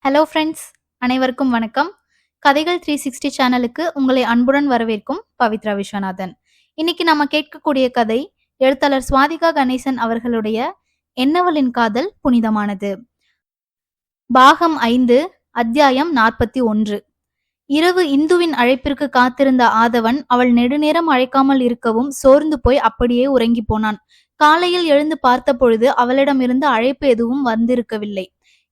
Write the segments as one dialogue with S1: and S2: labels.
S1: Hello friends, அனைவருக்கும் வணக்கம். கதைகள் 360 சேனலுக்கு உங்களை அன்புடன் வரவேற்கும் பவித்ரா விஸ்வநாதன். இன்னைக்கு நம்ம கேட்கக்கூடிய கதை எழுத்தாளர் சுவாதிகா கணேசன் அவர்களுடைய என்னவளின் காதல் புனிதமானது. பாகம் 5, அத்தியாயம் 41. இரவு இந்துவின் அழைப்பிற்கு காத்திருந்த ஆதவன் அவள் நெடுநேரம் அழைக்காமல் இருக்கவும் சோர்ந்து போய் அப்படியே உறங்கி போனான். காலையில் எழுந்து பார்த்த பொழுது அவளிடமிருந்து அழைப்பு எதுவும் வந்திருக்கவில்லை.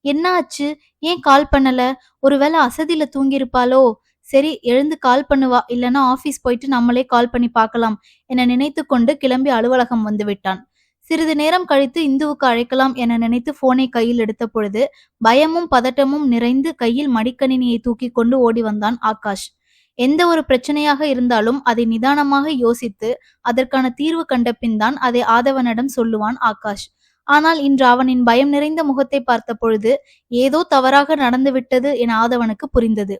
S1: என்ன ஆச்சு? ஏன் கால் பண்ணல? ஒருவேளை அசதியில தூங்கியிருப்பாளோ? சரி, எழுந்து கால் பண்ணுவா, இல்லனா ஆபீஸ் போயிட்டு நம்மளே கால் பண்ணி பார்க்கலாம் என நினைத்து கொண்டு கிளம்பி அலுவலகம் வந்து விட்டான். சிறிது நேரம் கழித்து இந்துவுக்கு அழைக்கலாம் என நினைத்து போனை கையில் எடுத்த பொழுது பயமும் பதட்டமும் நிறைந்து கையில் மடிக்கணினியை தூக்கி கொண்டு ஓடி வந்தான் ஆகாஷ். எந்த ஒரு பிரச்சனையாக இருந்தாலும் அதை நிதானமாக யோசித்து அதற்கான தீர்வு கண்ட பின் தான் அதை ஆதவனிடம் சொல்லுவான் ஆகாஷ். ஆனால் இன்று அவனின் பயம் நிறைந்த முகத்தை பார்த்த பொழுது ஏதோ தவறாக நடந்துவிட்டது என ஆதவனுக்கு புரிந்தது.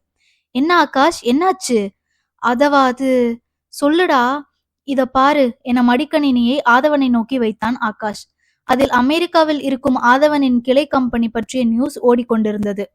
S1: என்ன ஆகாஷ், என்னாச்சு? அது சொல்லுடா. இத பாரு என மடிக்கணினியை ஆதவனை நோக்கி வைத்தான் ஆகாஷ். அதில் அமெரிக்காவில் இருக்கும் ஆதவனின் கிளை கம்பெனி பற்றிய நியூஸ் ஓடிக்கொண்டிருந்தது.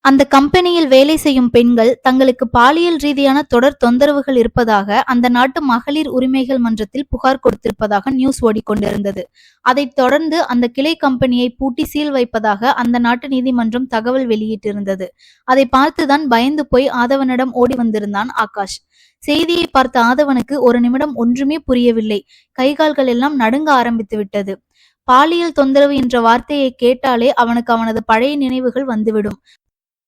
S1: அந்த கம்பெனியில் வேலை செய்யும் பெண்கள் தங்களுக்கு பாலியல் ரீதியான தொடர் தொந்தரவுகள் இருப்பதாக அந்த நாட்டு மகளிர் உரிமைகள் மன்றத்தில் புகார் கொடுத்திருப்பதாக நியூஸ் ஓடிக்கொண்டிருந்தது. அதைத் தொடர்ந்து அந்த கிளை கம்பெனியை பூட்டி சீல் வைப்பதாக அந்த நாட்டு நீதிமன்றம் தகவல் வெளியிட்டிருந்தது. அதை பார்த்துதான் பயந்து போய் ஆதவனிடம் ஓடி வந்திருந்தான் ஆகாஷ். செய்தியை பார்த்த ஆதவனுக்கு ஒரு நிமிடம் ஒன்றுமே புரியவில்லை. கைகால்கள் எல்லாம் நடுங்க ஆரம்பித்து விட்டது. பாலியல் தொந்தரவு என்ற வார்த்தையை கேட்டாலே அவனுக்கு அவனது பழைய நினைவுகள் வந்துவிடும்.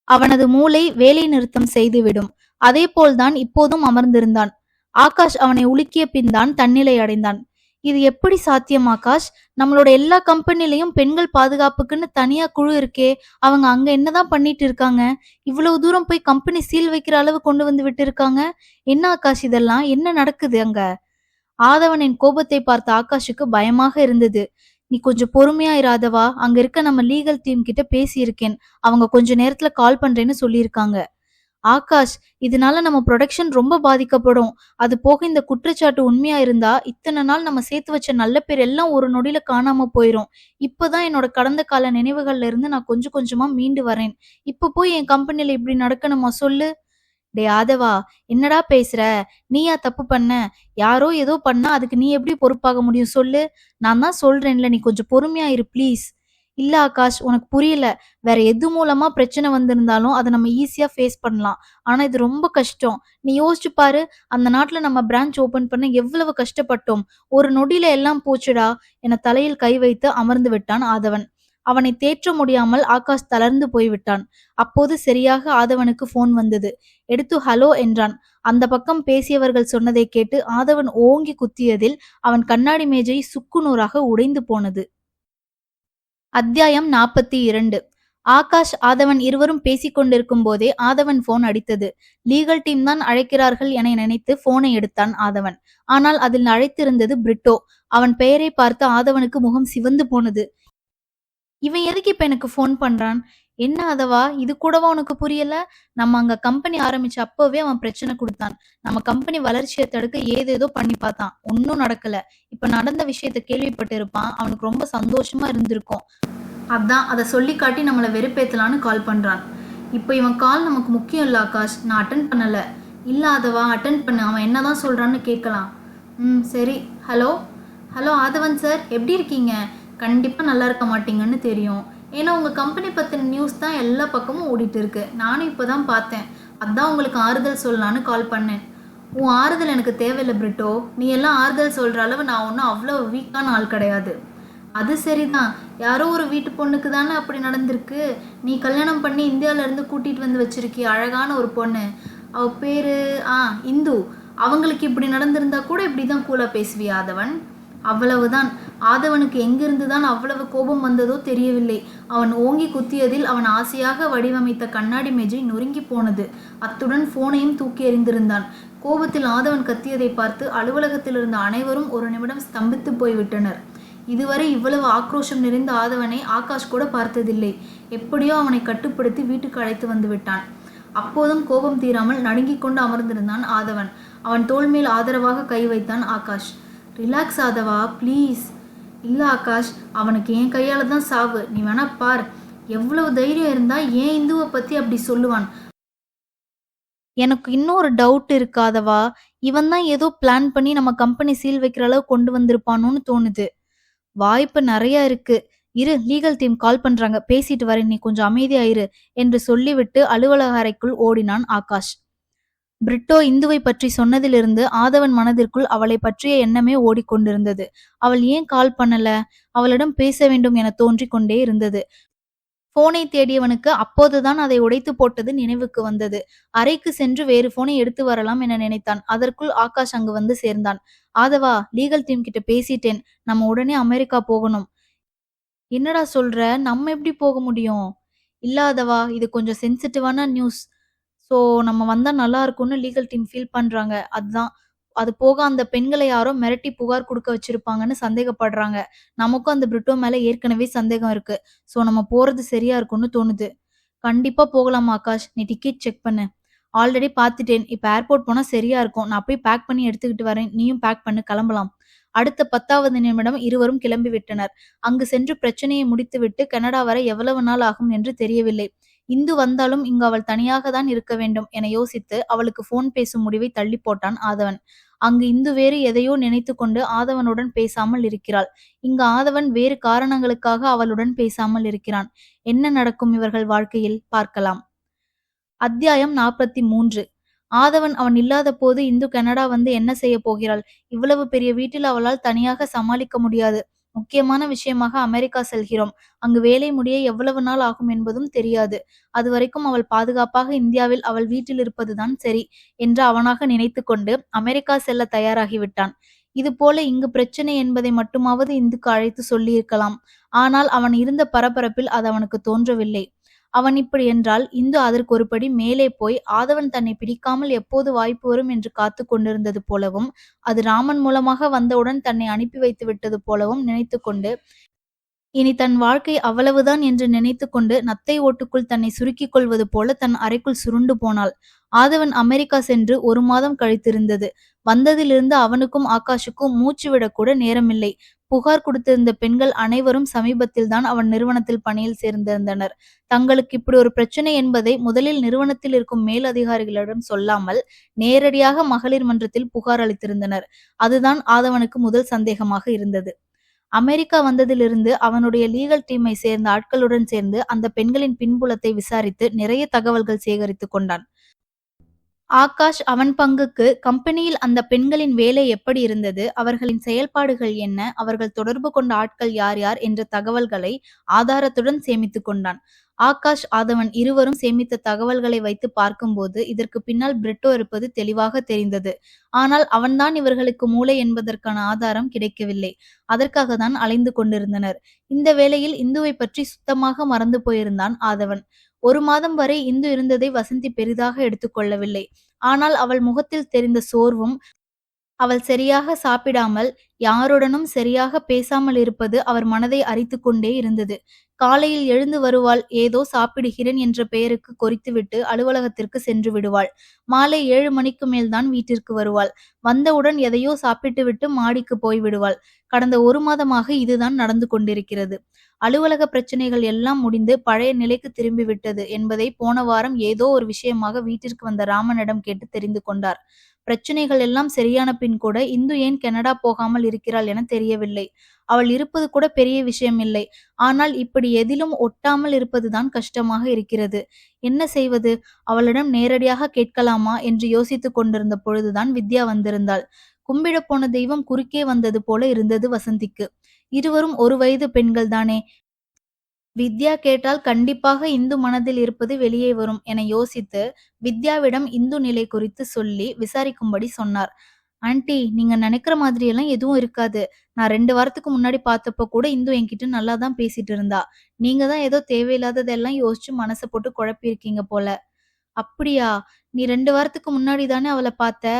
S1: அவனது மூளை வேலை நிறுத்தம் செய்துவிடும். அதே போல்தான் இப்போதும் அமர்ந்திருந்தான். ஆகாஷ் அவனை உலுக்கிய பின் தான் தன்னிலை அடைந்தான். இது எப்படி சாத்தியம் ஆகாஷ்? நம்மளோட எல்லா கம்பெனிலையும் பெண்கள் பாதுகாப்புக்குன்னு தனியா குழு இருக்கே, அவங்க அங்க என்னதான் பண்ணிட்டு இருக்காங்க? இவ்வளவு தூரம் போய் கம்பெனி சீல் வைக்கிற அளவு கொண்டு வந்து விட்டு இருக்காங்க. என்ன ஆகாஷ் இதெல்லாம்? என்ன நடக்குது அங்க? ஆதவனின் கோபத்தை பார்த்த ஆகாஷுக்கு பயமாக இருந்தது. நீ கொஞ்சம் பொறுமையா இராதவா, அங்க இருக்க நம்ம லீகல் டீம் கிட்ட பேசியிருக்கேன். அவங்க கொஞ்ச நேரத்துல கால் பண்றேன்னு சொல்லியிருக்காங்க. ஆகாஷ், இதனால நம்ம ப்ரொடக்ஷன் ரொம்ப பாதிக்கப்படும். அது போக இந்த குற்றச்சாட்டு உண்மையா இருந்தா இத்தனை நாள் நம்ம சேர்த்து வச்ச நல்ல பேர் எல்லாம் ஒரு நொடியில காணாம போயிரும். இப்பதான் என்னோட கடந்த கால நினைவுகள்ல இருந்து நான் கொஞ்சம் கொஞ்சமா மீண்டு வரேன். இப்ப போய் என் கம்பெனில இப்படி நடக்கணுமா சொல்லு? டே ஆதவா, என்னடா பேசுற? நீயா தப்பு பண்ண? யாரோ ஏதோ பண்ணா அதுக்கு நீ எப்படி பொறுப்பாக முடியும் சொல்லு? நான் தான் சொல்றேன்ல, நீ கொஞ்சம் பொறுமையா இரு ப்ளீஸ். இல்ல ஆகாஷ், உனக்கு புரியல. வேற எது மூலமா பிரச்சனை வந்திருந்தாலும் அதை நம்ம ஈஸியா ஃபேஸ் பண்ணலாம். ஆனா இது ரொம்ப கஷ்டம். நீ யோசிச்சு பாரு, அந்த நாட்டுல நம்ம பிரான்ச் ஓபன் பண்ண எவ்வளவு கஷ்டப்பட்டோம். ஒரு நொடியில எல்லாம் போச்சுடா என தலையில் கை வைத்து அமர்ந்து விட்டான் ஆதவன். அவனை தேற்ற முடியாமல் ஆகாஷ் தளர்ந்து போய்விட்டான். அப்போது சரியாக ஆதவனுக்கு போன் வந்தது. எடுத்து ஹலோ என்றான். அந்த பக்கம் பேசியவர்கள் சொன்னதை கேட்டு ஆதவன் ஓங்கி குத்தியதில் அவன் கண்ணாடி மேஜை சுக்குநூறாக உடைந்து போனது. அத்தியாயம் 42. ஆகாஷ் ஆதவன் இருவரும் பேசிக் கொண்டிருக்கும் போதே ஆதவன் போன் அடித்தது. லீகல் டீம் தான் அழைக்கிறார்கள் என நினைத்து போனை எடுத்தான் ஆதவன். ஆனால் அதில் அழைத்திருந்தது பிரிட்டோ. அவன் பெயரை பார்த்து ஆதவனுக்கு முகம் சிவந்து போனது. இவன் எதுக்கு இப்ப எனக்கு ஃபோன் பண்றான்? என்ன ஆதவா, இது கூடவா உனக்கு புரியல? நம்ம அங்க கம்பெனி ஆரம்பிச்ச அப்பவே அவன் பிரச்சனை கொடுத்தான். நம்ம கம்பெனி வளர்ச்சியை தடுக்க ஏதேதோ பண்ணி பார்த்தான். ஒன்னும் நடக்கல. இப்ப நடந்த விஷயத்த கேள்விப்பட்டு இருப்பான். அவனுக்கு ரொம்ப சந்தோஷமா இருந்திருக்கும். அதான் அதை சொல்லி காட்டி நம்மளை வெறுப்பேத்தலான்னு கால் பண்றான். இப்ப இவன் கால் நமக்கு முக்கியம் இல்ல ஆகாஷ். நான் அட்டன் பண்ணல. இல்ல ஆதவா, அட்டன் பண்ணு. அவன் என்னதான் சொல்றான்னு கேட்கலாம். சரி. ஹலோ ஹலோ ஆதவன் சார், எப்படி இருக்கீங்க? கண்டிப்பாக நல்லா இருக்க மாட்டீங்கன்னு தெரியும். ஏன்னா உங்கள் கம்பெனி பற்றின நியூஸ் தான் எல்லா பக்கமும் ஓடிட்டு இருக்கு. நானும் இப்போ தான் பார்த்தேன். அதான் உங்களுக்கு ஆறுதல் சொல்லலான்னு கால் பண்ணேன். உன் ஆறுதல் எனக்கு தேவையில்லை பிரிட்டோ. நீ எல்லாம் ஆறுதல் சொல்கிற அளவு நான் ஒன்றும் அவ்வளோ வீக்கான ஆள் கிடையாது. அது சரிதான், யாரோ ஒரு வீட்டு பொண்ணுக்கு தானே அப்படி நடந்திருக்கு. நீ கல்யாணம் பண்ணி இந்தியாவிலேருந்து கூட்டிகிட்டு வந்து வச்சிருக்கிய அழகான ஒரு பொண்ணு, அவள் பேர் இந்து. அவங்களுக்கு இப்படி நடந்திருந்தா கூட இப்படி தான் கூலாக பேசுவியா ஆதவன்? அவ்வளவுதான். ஆதவனுக்கு எங்கிருந்துதான் அவ்வளவு கோபம் வந்ததோ தெரியவில்லை. அவன் ஓங்கி குத்தியதில் அவன் ஆசையாக வடிவமைத்த கண்ணாடி மேஜை நொறுங்கி போனது. அத்துடன் போனையும் தூக்கி எறிந்திருந்தான். கோபத்தில் ஆதவன் கத்தியதை பார்த்து அலுவலகத்தில் இருந்த அனைவரும் ஒரு நிமிடம் ஸ்தம்பித்து போய்விட்டனர். இதுவரை இவ்வளவு ஆக்ரோஷம் நிறைந்த ஆதவனை ஆகாஷ் கூட பார்த்ததில்லை. எப்படியோ அவனை கட்டுப்படுத்தி வீட்டுக்கு அழைத்து வந்து விட்டான். அப்போதும் கோபம் தீராமல் நடுங்கிக் கொண்டு அமர்ந்திருந்தான் ஆதவன். அவன் தோள் மேல் ஆதரவாக கை வைத்தான் ஆகாஷ். Relax Aadhava please. இல்லை ஆகாஷ், அவனுக்கு என் கையால் தான் சாவு. நீ வேணா பார். எவ்வளவு தைரியம் இருந்தா ஏன் இந்துவை பத்தி அப்படி சொல்லுவான்? எனக்கு இன்னொரு டவுட் இருக்காதவா, இவன் தான் ஏதோ பிளான் பண்ணி நம்ம கம்பெனி சீல் வைக்கிற அளவு கொண்டு வந்திருப்பானோன்னு தோணுது. வாய்ப்பு நெறைய இருக்கு. இரு, லீகல் டீம் கால் பண்றாங்க, பேசிட்டு வரேன், நீ கொஞ்சம் அமைதியா இரு என்று சொல்லிவிட்டு அலுவலக அறைக்குள் ஓடினான் ஆகாஷ். பிரிட்டோ இந்துவை பற்றி சொன்னதிலிருந்து ஆதவன் மனதிற்குள் அவளை பற்றிய எண்ணமே ஓடிக்கொண்டிருந்தது. அவள் ஏன் கால் பண்ணல? அவளிடம் பேச வேண்டும் என தோன்றிக் கொண்டே இருந்தது. போனை தேடியவனுக்கு அப்போதுதான் அதை உடைத்து போட்டது நினைவுக்கு வந்தது. அறைக்கு சென்று வேறு போனை எடுத்து வரலாம் என நினைத்தான். அதற்குள் ஆகாஷ் அங்கு வந்து சேர்ந்தான். ஆதவா, லீகல் டீம் கிட்ட பேசிட்டேன், நம்ம உடனே அமெரிக்கா போகணும். என்னடா சொல்ற? நம்ம எப்படி போக முடியும்? இல்லாதவா, இது கொஞ்சம் சென்சிட்டிவான நியூஸ். ஸோ நம்ம வந்தா நல்லா இருக்கும்னு லீகல் டீம் ஃபீல் பண்றாங்க. அதுதான். அது போக அந்த பெண்களை யாரோ மிரட்டி புகார் குடுக்க வச்சிருப்பாங்கன்னு சந்தேகப்படுறாங்க. நமக்கும் அந்த பிரிட்டோ மேல ஏற்கனவே சந்தேகம் இருக்கு. ஸோ நம்ம போறது சரியா இருக்கும்னு தோணுது. கண்டிப்பா போகலாம் ஆகாஷ். நீ டிக்கெட் செக் பண்ணு. ஆல்ரெடி பார்த்துட்டேன். இப்ப ஏர்போர்ட் போனா சரியா இருக்கும். நான் போய் பேக் பண்ணி எடுத்துக்கிட்டு வரேன். நீயும் பேக் பண்ணு, கிளம்பலாம். அடுத்த 10வது நிமிடம் இருவரும் கிளம்பி விட்டனர். அங்கு சென்று பிரச்சனையை முடித்துவிட்டு கனடா வர எவ்வளவு நாள் ஆகும் என்று தெரியவில்லை. இந்து வந்தாலும் இங்கு அவள் தனியாக தான் இருக்க வேண்டும் என யோசித்து அவளுக்கு போன் பேசும் முடிவை தள்ளி போட்டான் ஆதவன். அங்கு இந்து வேறு எதையோ நினைத்து கொண்டு ஆதவனுடன் பேசாமல் இருக்கிறாள். இங்கு ஆதவன் வேறு காரணங்களுக்காக அவளுடன் பேசாமல் இருக்கிறான். என்ன நடக்கும் இவர்கள் வாழ்க்கையில்? பார்க்கலாம். அத்தியாயம் 43. ஆதவன் அவன் இல்லாத போது இந்து கனடா வந்து என்ன செய்ய போகிறாள்? இவ்வளவு பெரிய வீட்டில் அவளால் தனியாக சமாளிக்க முடியாது. முக்கியமான விஷயமாக அமெரிக்கா செல்கிறோம். அங்கு வேலை முடிய எவ்வளவு நாள் ஆகும் என்பதும் தெரியாது. அதுவரைக்கும் அவள் பாதுகாப்பாக இந்தியாவில் அவள் வீட்டில் இருப்பதுதான் சரி என்று அவனாக நினைத்து கொண்டு அமெரிக்கா செல்ல தயாராகிவிட்டான். இதுபோல இங்கு பிரச்சனை என்பதை மட்டுமாவது இந்துக்கு அழைத்து சொல்லியிருக்கலாம். ஆனால் அவன் இருந்த பரபரப்பில் அது அவனுக்கு தோன்றவில்லை. அவன் இப்படி என்றால் இந்து அதற்கு ஒருபடி மேலே போய் ஆதவன் தன்னை பிடிக்காமல் எப்போது வாய்ப்பு வரும் என்று காத்து கொண்டிருந்தது போலவும், அது ராமன் மூலமாக வந்தவுடன் தன்னை அனுப்பி வைத்து விட்டது போலவும் நினைத்து கொண்டு, இனி தன் வாழ்க்கை அவ்வளவுதான் என்று நினைத்து கொண்டு நத்தை ஓட்டுக்குள் தன்னை சுருக்கிக் கொள்வது போல தன் அறைக்குள் சுருண்டு போனாள். ஆதவன் அமெரிக்கா சென்று 1 மாதம் கழித்திருந்தது. வந்ததிலிருந்து அவனுக்கும் ஆகாஷுக்கும் மூச்சு விடக்கூட நேரமில்லை. புகார் கொடுத்திருந்த பெண்கள் அனைவரும் சமீபத்தில்தான் அவன் நிறுவனத்தில் பணியில் சேர்ந்திருந்தனர். தங்களுக்கு இப்படி ஒரு பிரச்சனை என்பதை முதலில் நிறுவனத்தில் இருக்கும் மேல் அதிகாரிகளிடம் சொல்லாமல் நேரடியாக மகளிர் மன்றத்தில் புகார் அளித்திருந்தனர். அதுதான் ஆதவனுக்கு முதல் சந்தேகமாக இருந்தது. அமெரிக்கா வந்ததிலிருந்து அவனுடைய லீகல் டீமை சேர்ந்த ஆட்களுடன் சேர்ந்து அந்த பெண்களின் பின்புலத்தை விசாரித்து நிறைய தகவல்கள் சேகரித்து கொண்டான். ஆகாஷ் அவன் பங்குக்கு கம்பெனியில் அந்த பெண்களின் வேலை எப்படி இருந்தது, அவர்களின் செயல்பாடுகள் என்ன, அவர்கள் தொடர்பு கொண்ட ஆட்கள் யார் யார் என்ற தகவல்களை ஆதாரத்துடன் சேமித்து கொண்டான். ஆகாஷ் ஆதவன் இருவரும் சேமித்த தகவல்களை வைத்து பார்க்கும்போது இதற்கு பின்னால் பிரிட்டோ இருப்பது தெளிவாக தெரிந்தது. ஆனால் அவன்தான் இவர்களுக்கு மூளை என்பதற்கான ஆதாரம் கிடைக்கவில்லை. அதற்காக தான் அலைந்து கொண்டிருந்தனர். இந்த வேளையில் இந்துவை பற்றி சுத்தமாக மறந்து போயிருந்தான் ஆதவன். 1 மாதம் வரை இந்து இருந்ததை வசந்தி பெரிதாக எடுத்துக்கொள்ளவில்லை. ஆனால் அவள் முகத்தில் தெரிந்த சோர்வும், அவள் சரியாக சாப்பிடாமல் யாருடனும் சரியாக பேசாமல் இருப்பது அவர் மனதை அரித்துக் கொண்டே இருந்தது. காலையில் எழுந்து வருவாள், ஏதோ சாப்பிடுகிறேன் என்ற பெயருக்கு கொறித்துவிட்டு அலுவலகத்திற்கு சென்று விடுவாள். மாலை 7 மணிக்கு மேல்தான் வீட்டிற்கு வருவாள். வந்தவுடன் எதையோ சாப்பிட்டுவிட்டு மாடிக்கு போய்விடுவாள். கடந்த 1 மாதமாக இதுதான் நடந்து கொண்டிருக்கிறது. அலுவலக பிரச்சனைகள் எல்லாம் முடிந்து பழைய நிலைக்கு திரும்பிவிட்டது என்பதை போன வாரம் ஏதோ ஒரு விஷயமாக வீட்டிற்கு வந்த ராமனிடம் கேட்டு தெரிந்து கொண்டார். பிரச்சனைகள் எல்லாம் சரியான பின் கூட இந்து ஏன் கனடா போகாமல் இருக்கிறாள் என தெரியவில்லை. அவள் இருப்பது கூட பெரிய விஷயம் இல்லை. ஆனால் இப்படி எதிலும் ஒட்டாமல் இருப்பதுதான் கஷ்டமாக இருக்கிறது. என்ன செய்வது? அவளிடம் நேரடியாக கேட்கலாமா என்று யோசித்துக் கொண்டிருந்த பொழுதுதான் வித்யா வந்திருந்தாள். கும்பிட போன தெய்வம் குறுக்கே வந்தது போல இருந்தது வசந்திக்கு. இருவரும் 1 வயது பெண்கள் தானே. வித்யா கேட்டால் கண்டிப்பாக இந்து மனதில் இருப்பது வெளியே வரும் என யோசித்து வித்யாவிடம் இந்து நிலை குறித்து சொல்லி விசாரிக்கும்படி சொன்னார். ஆண்டி, நீங்க நினைக்கிற மாதிரியெல்லாம் எதுவும் இருக்காது. நான் 2 வாரத்துக்கு முன்னாடி பார்த்தப்ப கூட இந்து என்கிட்ட நல்லா தான் பேசிட்டு இருந்தா. நீங்க தான் ஏதோ தேவையில்லாததெல்லாம் யோசிச்சு மனசை போட்டு குழப்பியிருக்கீங்க போல. அப்படியா? நீ 2 வாரத்துக்கு முன்னாடி தானே அவளை பார்த்த.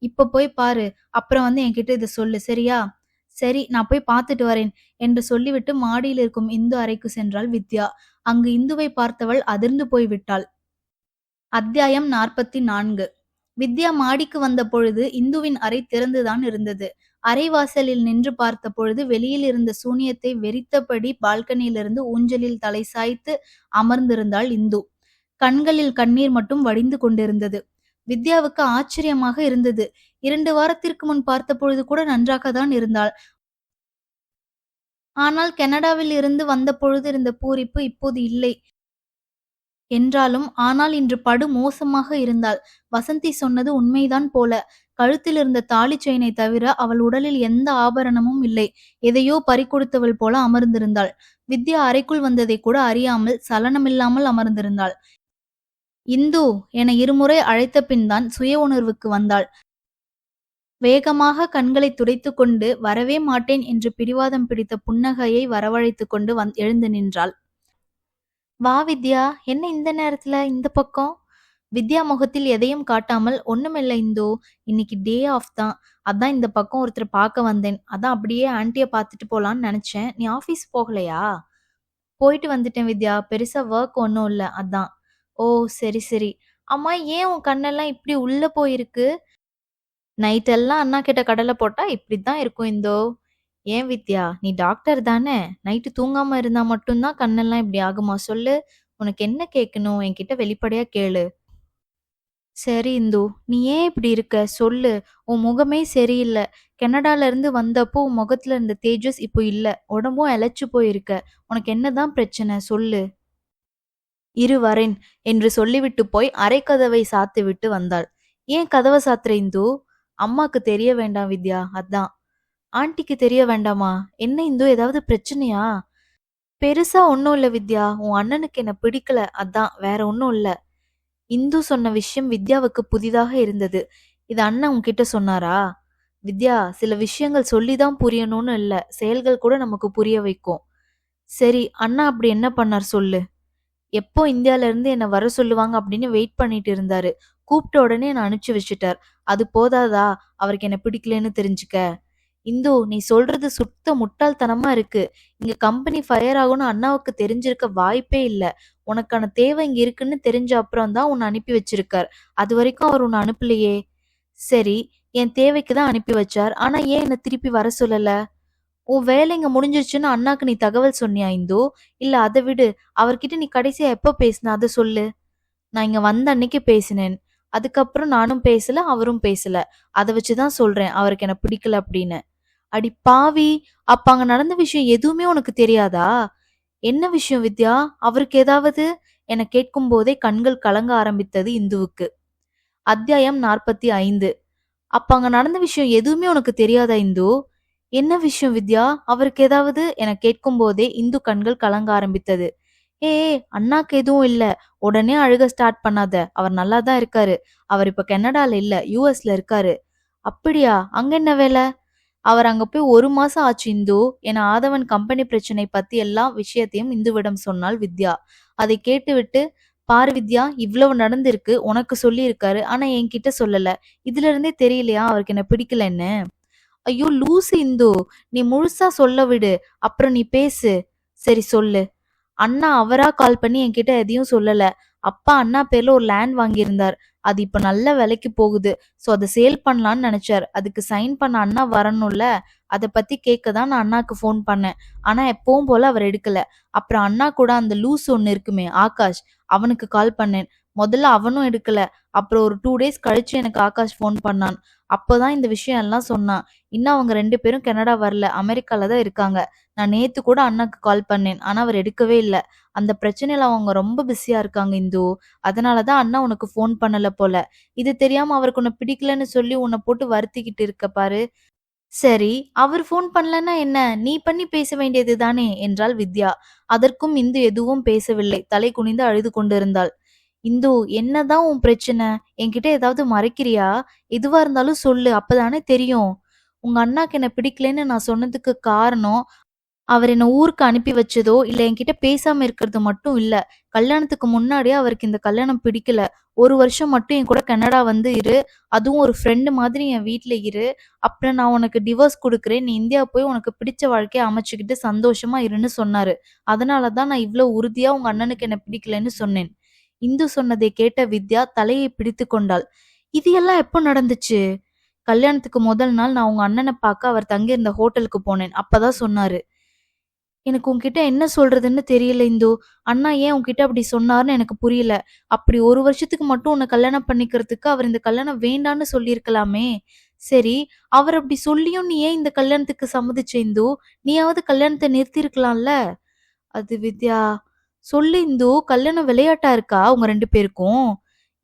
S1: இப்ப போய் பாரு. அப்புறம் வந்து என்கிட்ட இதை சொல்லு, சரியா? சரி, நான் போய் பார்த்துட்டு வரேன் என்று சொல்லிவிட்டு மாடியில் இருக்கும் இந்து அறைக்கு சென்றாள் வித்யா. அங்கு இந்துவை பார்த்தவள் அதிர்ந்து போய்விட்டாள். அத்தியாயம் 44. வித்யா மாடிக்கு வந்த பொழுது இந்துவின் அறை திறந்துதான் இருந்தது. அறைவாசலில் நின்று பார்த்த பொழுது வெளியில் இருந்த சூனியத்தை வெறித்தபடி பால்கனியிலிருந்து ஊஞ்சலில் தலை சாய்த்து அமர்ந்திருந்தாள் இந்து. கண்களில் கண்ணீர் மட்டும் வடிந்து கொண்டிருந்தது. வித்யாவுக்கு ஆச்சரியமாக இருந்தது. 2 வாரத்திற்கு முன் பார்த்தபொழுது கூட நன்றாகத்தான் இருந்தாள். ஆனால் கனடாவில் இருந்து வந்த பொழுது இருந்த பூரிப்பு இப்போது இல்லை. ஆனால் இன்று படு மோசமாக இருந்தாள். வசந்தி சொன்னது உண்மைதான் போல. கழுத்தில் இருந்த தாலி செயினை தவிர அவள் உடலில் எந்த ஆபரணமும் இல்லை. எதையோ பறிகொடுத்தவள் போல அமர்ந்திருந்தாள். வித்யா அறைக்குள் வந்ததை கூட அறியாமல் சலனமில்லாமல் அமர்ந்திருந்தாள். இந்து என இருமுறை அழைத்த பின்தான் சுய உணர்வுக்கு வந்தாள். வேகமாக கண்களை துடைத்துக் கொண்டு வரவே மாட்டேன் என்று பிடிவாதம் பிடித்த புன்னகையை வரவழைத்து கொண்டு எழுந்து நின்றாள். வா வித்யா, என்ன இந்த நேரத்துல இந்த பக்கம்? வித்யா முகத்தில் எதையும் காட்டாமல், ஒண்ணுமில்ல இந்து, இன்னைக்கு டே ஆஃப் தான், அதான் இந்த பக்கம் ஒருத்தர் பார்க்க வந்தேன், அதான் அப்படியே ஆன்ட்டிய பார்த்துட்டு போலான்னு நினைச்சேன். நீ ஆபீஸ் போகலையா? போயிட்டு வந்துட்டேன் வித்யா, பெருசா ஒர்க் ஒன்றும் இல்லை, அதான். ஓ சரி சரி. அம்மா, ஏன் உன் கண்ணெல்லாம் இப்படி உள்ள போயிருக்கு? நைட்டெல்லாம் அண்ணா கிட்ட கடலை போட்டா இப்படித்தான் இருக்கும் இந்தோ. ஏன் வித்யா, நீ டாக்டர் தானே? நைட்டு தூங்காம இருந்தா மட்டும்தான் கண்ணெல்லாம் இப்படி ஆகுமா சொல்லு? உனக்கு என்ன கேட்கணும் என்கிட்ட வெளிப்படையா கேளு. சரி இந்து, நீ ஏன் இப்படி இருக்க சொல்லு. உன் முகமே சரியில்லை. கனடால இருந்து வந்தப்போ உன் முகத்துல இருந்த தேஜஸ் இப்போ இல்ல. உடம்பும் இழைச்சு போயிருக்க. உனக்கு என்னதான் பிரச்சனை சொல்லு. இரு வரேன் என்று சொல்லிவிட்டு போய் அரைக்கதவை சாத்து விட்டு வந்தாள். ஏன் கதவை சாத்துற இந்து? அம்மாக்கு தெரிய வேண்டாம் வித்யா, அதான். ஆண்டிக்கு தெரிய வேண்டாமா? என்ன இந்து, ஏதாவது பிரச்சனையா? பெருசா ஒன்னும் இல்ல வித்யா, உன் அண்ணனுக்கு என்ன பிடிக்கல, அதான், வேற ஒன்னும் இல்ல. இந்து சொன்ன விஷயம் வித்யாவுக்கு புதிதாக இருந்தது. இது அண்ணன் உன்கிட்ட சொன்னாரா? வித்யா, சில விஷயங்கள் சொல்லிதான் புரியணும்னு இல்ல, செயல்கள் கூட நமக்கு புரிய வைக்கும். சரி, அண்ணா அப்படி என்ன பண்ணார் சொல்லு. எப்போ இந்தியால இருந்து என்ன வர சொல்லுவாங்க அப்படின்னு வெயிட் பண்ணிட்டு இருந்தாரு. கூப்பிட்ட உடனே என்ன அனுப்பிச்சு வச்சுட்டார். அது போதாதா அவருக்கு என்ன பிடிக்கலன்னு தெரிஞ்சுக்க? இந்து, நீ சொல்றது சுத்த முட்டாள்தனமா இருக்கு. இங்க கம்பெனி ஃபயர் ஆகும்னு அண்ணாவுக்கு தெரிஞ்சிருக்க வாய்ப்பே இல்ல. உனக்கான தேவை இங்க இருக்குன்னு தெரிஞ்ச அப்புறம் தான் உன்னை அனுப்பி வச்சிருக்கார். அது வரைக்கும் அவர் உன்னை அனுப்பலையே. சரி, என் தேவைக்கு தான் அனுப்பி வச்சார், ஆனா ஏன் என்ன திருப்பி வர சொல்லல? உன் வேலை இங்க முடிஞ்சிருச்சுன்னு அண்ணாக்கு நீ தகவல் சொன்னியா இந்து? இல்ல அதை விடு, அவர்கிட்ட நீ கடைசியா எப்ப பேசின அதை சொல்லு. நான் இங்க வந்த அன்னைக்கு பேசினேன். அதுக்கப்புறம் நானும் பேசல, அவரும் பேசல. அதை வச்சுதான் சொல்றேன் அவருக்கு என்ன பிடிக்கல அப்படின்னு. அடி பாவி, அப்ப அங்க நடந்த விஷயம் எதுவுமே உனக்கு தெரியாதா? என்ன விஷயம் வித்யா, அவருக்கு ஏதாவது என கேட்கும் போதே கண்கள் கலங்க ஆரம்பித்தது இந்துவுக்கு. அத்தியாயம் 45. அப்ப அங்க நடந்த விஷயம் எதுவுமே உனக்கு தெரியாதா இந்து? என்ன விஷயம் வித்யா, அவருக்கு ஏதாவது என கேட்கும் போதே இந்து கண்கள் கலங்க ஆரம்பித்தது. ஏ, அண்ணாக்கு எதுவும் இல்ல, உடனே அழுக ஸ்டார்ட் பண்ணாத, அவர் நல்லா தான் இருக்காரு. அவர் இப்ப கனடால இல்ல, யூஎஸ்ல இருக்காரு. அப்படியா? அங்க என்ன வேலை? அவர் அங்க போய் 1 மாசம் ஆச்சு இந்து என ஆதவன் கம்பெனி பிரச்சனை பத்தி எல்லா விஷயத்தையும் இந்துவிடம் சொன்னாள் வித்யா. அதை கேட்டுவிட்டு, பாரு வித்யா, இவ்வளவு நடந்திருக்கு, உனக்கு சொல்லி இருக்காரு, ஆனா என்கிட்ட சொல்லல. இதுல இருந்தே தெரியலையா அவருக்கு என்ன பிடிக்கலன்னு? ஐயோ லூசு இந்து, நீ முழுசா சொல்ல விடு, அப்புறம் நீ பேசு. சரி சொல்லு. அண்ணா அவரா கால் பண்ணி என்கிட்ட எதையும் சொல்லல. அப்பா அண்ணா பேர்ல ஒரு லேண்ட் வாங்கியிருந்தார். அது இப்ப நல்ல விலைக்கு போகுது. சோ அதை சேல் பண்ணலான்னு நினைச்சார். அதுக்கு சைன் பண்ண அண்ணா வரணும்ல, அதை பத்தி கேட்கதான் நான் அண்ணாக்கு ஃபோன் பண்ணேன். ஆனா எப்பவும் போல அவர் எடுக்கல. அப்புறம் அண்ணா கூட அந்த லூஸ் ஒன்னு இருக்குமே ஆகாஷ், அவனுக்கு கால் பண்ணேன். முதல்ல அவனும் எடுக்கல. அப்புறம் ஒரு 2 டேஸ் கழிச்சு எனக்கு ஆகாஷ் ஃபோன் பண்ணான். அப்போதான் இந்த விஷயம் எல்லாம் சொன்னான். இன்னும் அவங்க 2 பேரும் கனடா வரல, அமெரிக்கால தான் இருக்காங்க. நான் நேத்து கூட அண்ணாக்கு கால் பண்ணேன், ஆனா அவர் எடுக்கவே இல்ல. அந்த பிரச்சனையில அவங்க ரொம்ப பிஸியா இருக்காங்க இந்து. அதனாலதான் அண்ணா உனக்கு ஃபோன் பண்ணல போல. இது தெரியாம அவருக்கு உன்னை பிடிக்கலன்னு சொல்லி உன்னை போட்டு வருத்திக்கிட்டு இருக்க பாரு. சரி, அவர் ஃபோன் பண்ணலன்னா என்ன, நீ பண்ணி பேச வேண்டியது தானே என்றாள் வித்யா. அதற்கும் இந்து எதுவும் பேசவில்லை, தலை குனிந்து அழுது கொண்டிருந்தாள். இந்து, என்னதான் உன் பிரச்சனை? என்கிட்ட ஏதாவது மறைக்கிறியா? எதுவா இருந்தாலும் சொல்லு, அப்பதானே தெரியும். உங்க அண்ணாக்கு என்ன பிடிக்கலன்னு நான் சொன்னதுக்கு காரணம், அவர் என்ன ஊருக்கு அனுப்பி வச்சதோ இல்ல என்கிட்ட பேசாம இருக்கிறது மட்டும் இல்ல. கல்யாணத்துக்கு முன்னாடியே அவருக்கு இந்த கல்யாணம் பிடிக்கல. 1 வருஷம் மட்டும் என் கூட கனடா வந்து இரு, அதுவும் ஒரு ஃப்ரெண்டு மாதிரி என் வீட்டுல இரு, அப்புறம் நான் உனக்கு டிவோர்ஸ் கொடுக்குறேன், நீ இந்தியா போய் உனக்கு பிடிச்ச வாழ்க்கைய அமைச்சுக்கிட்டு சந்தோஷமா இருன்னு சொன்னாரு. அதனாலதான் நான் இவ்வளவு உறுதியா உங்க அண்ணனுக்கு என்ன பிடிக்கலன்னு சொன்னேன். இந்து சொன்னதை கேட்ட வித்யா தலையை பிடித்து கொண்டாள். இது எல்லாம் எப்போ நடந்துச்சு? கல்யாணத்துக்கு முதல் நாள் நான் உங்க அண்ணனை பார்க்க அவர் தங்கியிருந்த ஹோட்டலுக்கு போனேன். அப்பதான் சொன்னாரு. எனக்கு உன்கிட்ட என்ன சொல்றதுன்னு தெரியல இந்து. அண்ணா ஏன் உன்கிட்ட அப்படி சொன்னாருன்னு எனக்கு புரியல. அப்படி 1 வருஷத்துக்கு மட்டும் உன்னை கல்யாணம் பண்ணிக்கிறதுக்கு அவர் இந்த கல்யாணம் வேண்டான்னு சொல்லியிருக்கலாமே. சரி, அவர் அப்படி சொல்லியும் நீ ஏன் இந்த கல்யாணத்துக்கு சம்மதிச்ச இந்து? நீயாவது கல்யாணத்தை நிறுத்தியிருக்கலாம்ல. அது வித்யா. சொல்லு இந்து, கல்யாணம் விளையாட்டா இருக்கா உங்க 2 பேருக்கும்?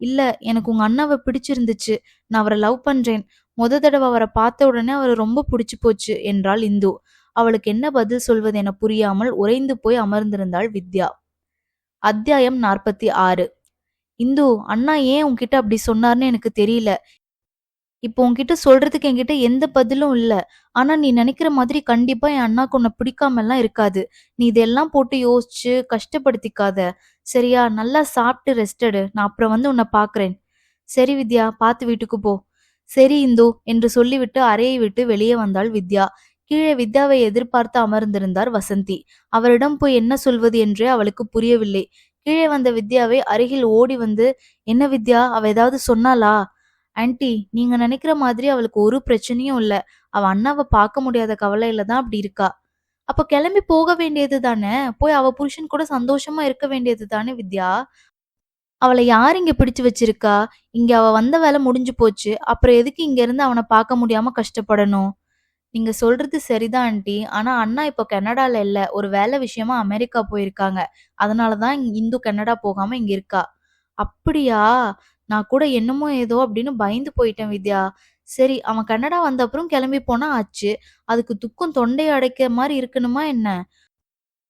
S1: இல்ல, எனக்கு உங்க அண்ணாவ பிடிச்சிருந்துச்சு. நான் அவரை லவ் பண்றேன். தடவை அவரை பார்த்த உடனே அவரை ரொம்ப பிடிச்சு போச்சு என்றாள் இந்து. அவளுக்கு என்ன பதில் சொல்வது என புரியாமல் உறைந்து போய் அமர்ந்திருந்தாள் வித்யா. அத்தியாயம் 46. இந்து, அண்ணா ஏன் உன்கிட்ட அப்படி சொன்னார்னு எனக்கு தெரியல. இப்போ உன்கிட்ட சொல்றதுக்கு என்கிட்ட எந்த பதிலும் இல்ல. ஆனா நீ நினைக்கிற மாதிரி கண்டிப்பா என் அண்ணாக்கு உன்னை பிடிக்காம எல்லாம் இருக்காது. நீ இதெல்லாம் போட்டு யோசிச்சு கஷ்டப்படுத்திக்காத. சரியா? நல்லா சாப்பிட்டு ரெஸ்ட் எடு. நான் அப்புறம் வந்து உன்னை பாக்குறேன். சரி வித்யா, பார்த்து வீட்டுக்கு போ. சரி இந்து என்று சொல்லிவிட்டு அறையை விட்டு வெளியே வந்தாள் வித்யா. கீழே வித்யாவை எதிர்பார்த்து அமர்ந்திருந்தார் வசந்தி. அவரிடம் போய் என்ன சொல்வது என்றே அவளுக்கு புரியவில்லை. கீழே வந்த வித்யாவை அருகில் ஓடி வந்து, என்ன வித்யா, அவ ஏதாவது சொன்னாளா? ஆன்ட்டி, நீங்க நினைக்கிற மாதிரி அவளுக்கு ஒரு பிரச்சனையும் இல்ல. அவ அண்ணாவை பார்க்க முடியாத கவலையில தான் அப்படி இருக்கா. அப்ப கிளம்பி போக வேண்டியது தானே. போய் அவ புருஷன் கூட சந்தோஷமா இருக்க வேண்டியது தானே வித்யா. அவளை யார் இங்க பிடிச்சு வச்சிருக்கா? இங்க அவ வந்த வேலை முடிஞ்சு போச்சு. அப்புறம் எதுக்கு இங்க இருந்து அவனை பார்க்க முடியாம கஷ்டப்படணும்? நீங்க சொல்றது சரிதான் ஆண்டி. ஆனா அண்ணா இப்போ கனடால இல்ல. ஒரு வேலை விஷயமா அமெரிக்கா போயிருக்காங்க. அதனாலதான் இந்து கனடா போகாம இங்க இருக்கா. அப்படியா? நான் கூட என்னமோ ஏதோ அப்படின்னு பயந்து போயிட்டேன் வித்யா. சரி, அவன் கனடா வந்த அப்புறம் கிளம்பி போனா ஆச்சு. அதுக்கு துக்கம் தொண்டையை அடைக்கிற மாதிரி இருக்கணுமா என்ன?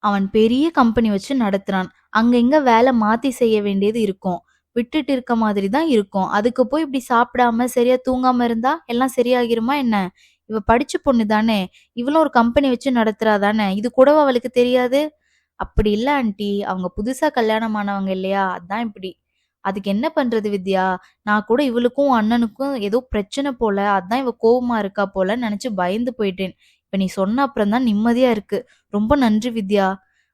S1: அவன் பெரிய கம்பெனி வச்சு நடத்துறான். அங்க இங்க வேலை மாத்தி செய்ய வேண்டியது இருக்கும். விட்டுட்டு இருக்க மாதிரி தான் இருக்கும். அதுக்கு போய் இப்படி சாப்பிடாம சரியா தூங்காம இருந்தா எல்லாம் சரியாகிருமா என்ன? இவ படிச்ச பொண்ணு தானே. இவளும் ஒரு கம்பெனி வச்சு நடத்துறா தானே. இது கூடவா அவளுக்கு தெரியாது? அப்படி இல்ல ஆண்டி, அவங்க புதுசா கல்யாணம் ஆனவங்க இல்லையா, அதான் இப்படி. அதுக்கு என்ன பண்றது வித்யா? நான் கூட இவளுக்கும் அண்ணனுக்கும் ஏதோ பிரச்சனை போல, அதான் இவ கோவமா இருக்கா போல நினைச்சு பயந்து போயிட்டேன். இப்ப நீ சொன்ன அப்புறம் தான் நிம்மதியா இருக்கு. ரொம்ப நன்றி வித்யா.